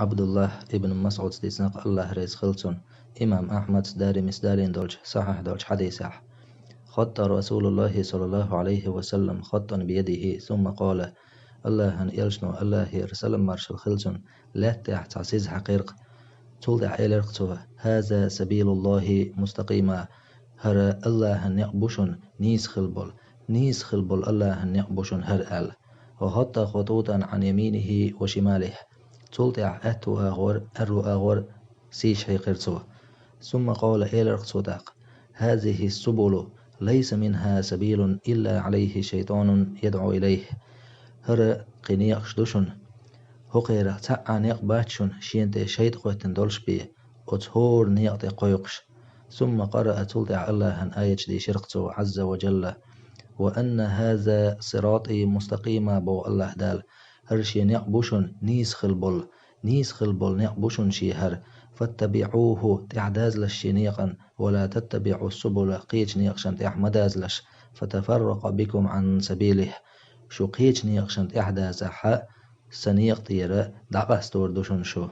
عبد الله ابن مسعود ديسنق الله ريز خلصن إمام أحمد داري مسدارين دولش صحح دولش حديثح. خط رسول الله صلى الله عليه وسلم خطا بيده ثم قال: الله هن يلشنو الله يرسلم مرشل خلصن لا تعسيز حقيرق تولد عيلرق هذا سبيل الله مستقيما. هر الله هن يقبشن نيس خلبل الله هن يقبشن هر ال وخط خطوطا عن يمينه وشماله تولد أتو أغور أرو أغور سيش حقيرتو. ثم قال إيلرق صداق: هذه السبل ليس منها سبيل إلا عليه شيطان يدعو إليه. هر قنيق شدوشن هقيرا تعا نيق باتشن شينت شيط قوتن دولش بيه وتهور نيق تقويقش. ثم قرأ تلدع الله أن آية دي شرقته عز وجل: وأن هذا صراطي مستقيما بو الله دال. هر شي نيق بوشن نيس خلبل نيق بوشن شي هر فاتبعوه تعداز لشي نيقا ولا تتبعوا السبل قيج نيقشن تحمداز لش فتفرق بكم عن سبيله. شو قيج نيقشن تحداز حق سنيق تيرا دعقستور دوشن شو.